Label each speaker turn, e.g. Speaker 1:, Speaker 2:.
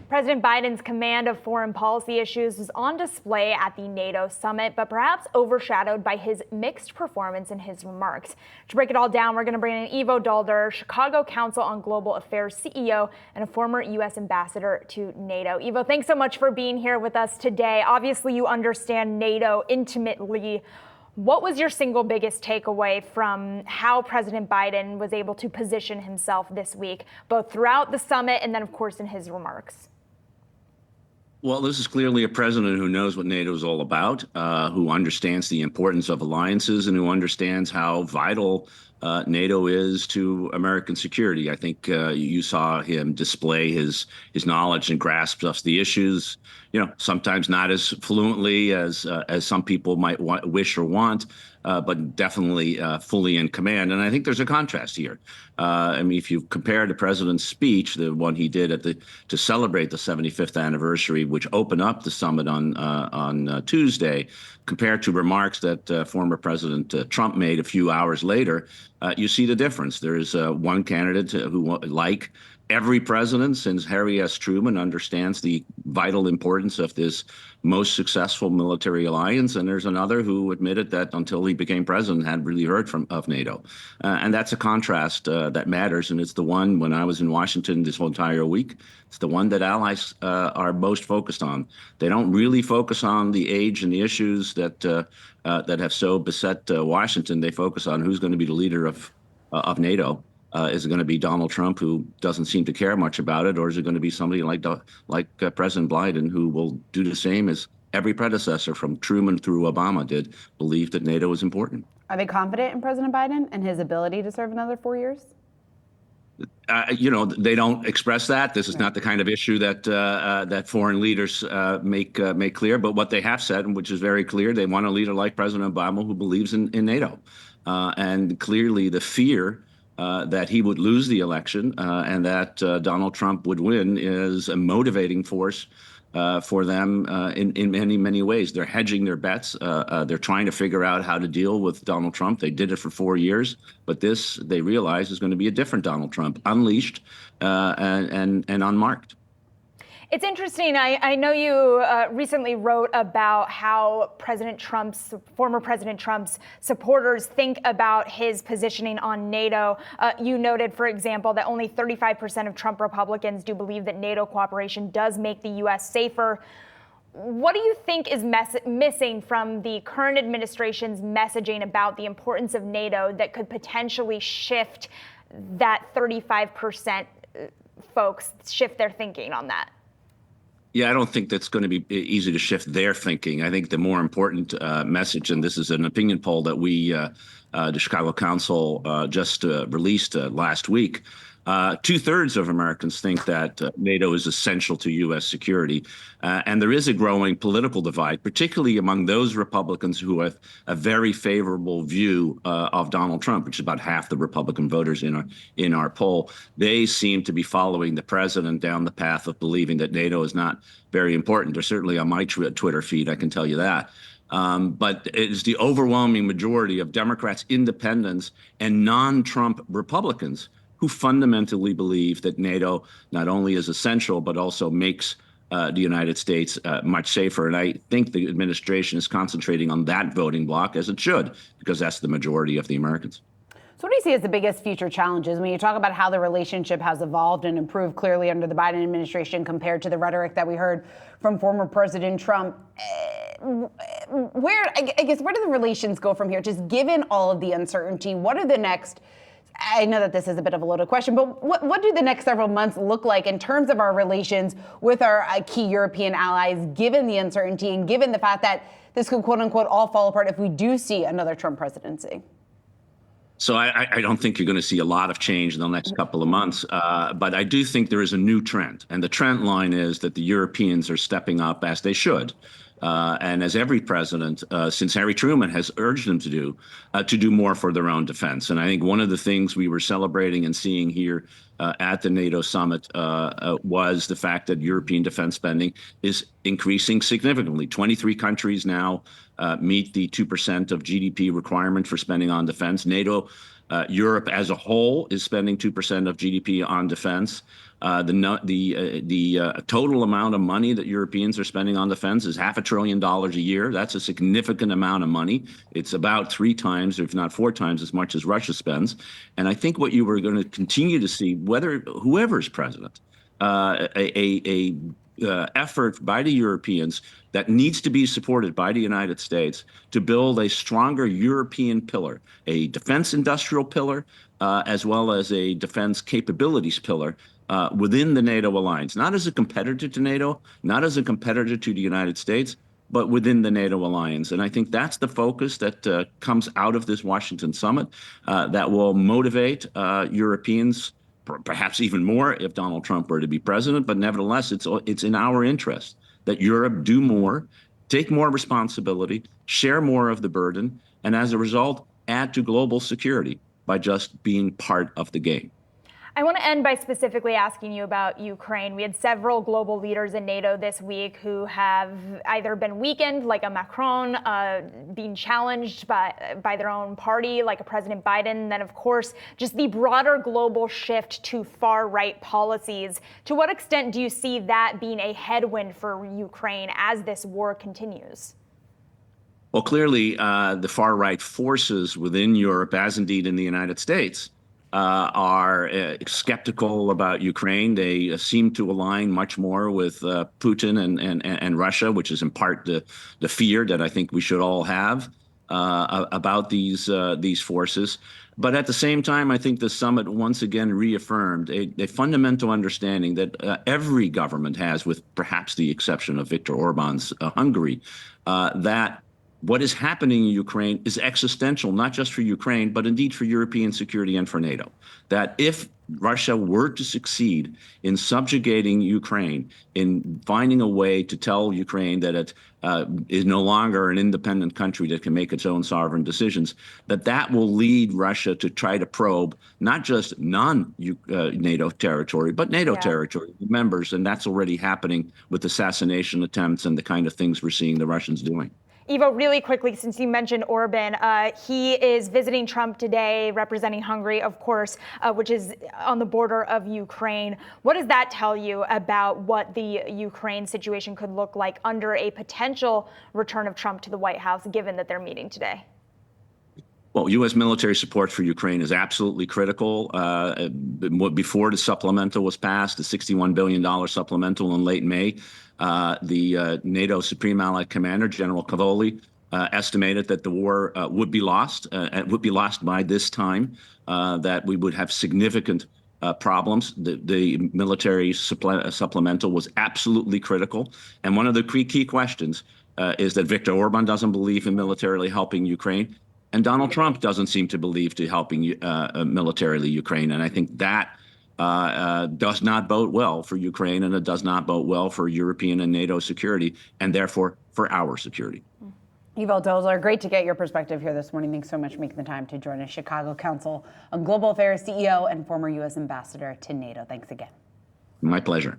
Speaker 1: President Biden's command of foreign policy issues was on display at the NATO summit, but perhaps overshadowed by his mixed performance in his remarks. To break it all down, we're going to bring in Ivo Daalder, Chicago Council on Global Affairs CEO and a former U.S. ambassador to NATO. Ivo, thanks so much for being here with us today. Obviously, you understand NATO intimately. What was your single biggest takeaway from how President Biden was able to position himself this week, both throughout the summit and then, of course, in his remarks?
Speaker 2: Well, this is clearly a president who knows what NATO is all about, who understands the importance of alliances and who understands how vital NATO is to American security. I think you saw him display his knowledge and grasp of the issues, sometimes not as fluently as some people might wish or want, but definitely fully in command. And I think there's a contrast here. If you compare the president's speech, the one he did to celebrate the 75th anniversary, which opened up the summit on Tuesday, compared to remarks that former President Trump made a few hours later, you see the difference. There is one candidate who, like every president since Harry S. Truman, understands the vital importance of this most successful military alliance, and there's another who admitted that until he became president hadn't really heard of NATO. And that's a contrast that matters, and it's the one, when I was in Washington this whole entire week, it's the one that allies are most focused on. They don't really focus on the age and the issues that have so beset Washington. They focus on who's going to be the leader of NATO. Is it going to be Donald Trump, who doesn't seem to care much about it, or is it going to be somebody like President Biden, who will do the same as every predecessor from Truman through Obama did, believe that NATO is important?
Speaker 3: Are they confident in President Biden and his ability to serve another 4 years?
Speaker 2: They don't express that. This is not the kind of issue that foreign leaders make clear. But what they have said, and which is very clear, they want a leader like President Obama who believes in NATO. And clearly the fear that he would lose the election and that Donald Trump would win is a motivating force for them in many, many ways. They're hedging their bets. They're trying to figure out how to deal with Donald Trump. They did it for 4 years, but this, they realize, is going to be a different Donald Trump, unleashed and unmarked.
Speaker 1: It's interesting. I know you recently wrote about how former President Trump's supporters think about his positioning on NATO. You noted, for example, that only 35% of Trump Republicans do believe that NATO cooperation does make the U.S. safer. What do you think is missing from the current administration's messaging about the importance of NATO that could potentially shift that 35% folks, shift their thinking on that?
Speaker 2: Yeah, I don't think that's going to be easy to shift their thinking. I think the more important message, and this is an opinion poll that we, the Chicago Council, just released last week, 2/3 of Americans think that NATO is essential to U.S. security. And there is a growing political divide, particularly among those Republicans who have a very favorable view of Donald Trump, which is about half the Republican voters in our poll. They seem to be following the president down the path of believing that NATO is not very important. They're certainly on my Twitter feed, I can tell you that. But it is the overwhelming majority of Democrats, independents, and non-Trump Republicans who fundamentally believe that NATO not only is essential, but also makes the United States much safer. And I think the administration is concentrating on that voting bloc, as it should, because that's the majority of the Americans.
Speaker 3: So what do you see as the biggest future challenges when you talk about how the relationship has evolved and improved clearly under the Biden administration compared to the rhetoric that we heard from former President Trump? Where do the relations go from here? Just given all of the uncertainty, what are the next, I know that this is a bit of a loaded question, but what do the next several months look like in terms of our relations with our key European allies, given the uncertainty and given the fact that this could, quote unquote, all fall apart if we do see another Trump presidency?
Speaker 2: So I don't think you're going to see a lot of change in the next couple of months, but I do think there is a new trend. And the trend line is that the Europeans are stepping up, as they should. And as every president since Harry Truman has urged them to do more for their own defense. And I think one of the things we were celebrating and seeing here at the NATO summit was the fact that European defense spending is increasing significantly. 23 countries now meet the 2% of GDP requirement for spending on defense. NATO Europe as a whole is spending 2% of GDP on defense. The total amount of money that Europeans are spending on defense is $500 billion a year. That's a significant amount of money. It's about 3 times, if not 4 times, as much as Russia spends. And I think what you were going to continue to see, whoever's president, effort by the Europeans that needs to be supported by the United States to build a stronger European pillar, a defense industrial pillar, as well as a defense capabilities pillar within the NATO alliance, not as a competitor to NATO, not as a competitor to the United States, but within the NATO alliance. And I think that's the focus that comes out of this Washington summit that will motivate Europeans, perhaps even more if Donald Trump were to be president. But nevertheless, it's in our interest that Europe do more, take more responsibility, share more of the burden, and as a result, add to global security by just being part of the game.
Speaker 1: I want to end by specifically asking you about Ukraine. We had several global leaders in NATO this week who have either been weakened, like a Macron, being challenged by their own party, like a President Biden. Then, of course, just the broader global shift to far-right policies. To what extent do you see that being a headwind for Ukraine as this war continues?
Speaker 2: Well, clearly, the far-right forces within Europe, as indeed in the United States, are skeptical about Ukraine. They seem to align much more with Putin and Russia, which is in part the fear that I think we should all have about these forces. But at the same time, I think the summit once again reaffirmed a fundamental understanding that every government has, with perhaps the exception of Viktor Orban's Hungary, that what is happening in Ukraine is existential, not just for Ukraine, but indeed for European security and for NATO. That if Russia were to succeed in subjugating Ukraine, in finding a way to tell Ukraine that it is no longer an independent country that can make its own sovereign decisions, that will lead Russia to try to probe not just non-NATO territory, but NATO territory members. And that's already happening with assassination attempts and the kind of things we're seeing the Russians doing.
Speaker 1: Ivo, really quickly, since you mentioned Orban, he is visiting Trump today, representing Hungary, of course, which is on the border of Ukraine. What does that tell you about what the Ukraine situation could look like under a potential return of Trump to the White House, given that they're meeting today?
Speaker 2: Well, U.S. military support for Ukraine is absolutely critical. Before the supplemental was passed, the $61 billion supplemental in late May, the NATO Supreme Allied Commander, General Cavoli, estimated that the war would be lost by this time, that we would have significant problems. The military supplemental was absolutely critical. And one of the key questions is that Viktor Orban doesn't believe in militarily helping Ukraine. And Donald Trump doesn't seem to believe to helping militarily Ukraine. And I think that does not bode well for Ukraine, and it does not bode well for European and NATO security, and therefore for our security.
Speaker 3: Ivo Daalder, great to get your perspective here this morning. Thanks so much for making the time to join us. Chicago Council on Global Affairs CEO and former U.S. Ambassador to NATO. Thanks again.
Speaker 2: My pleasure.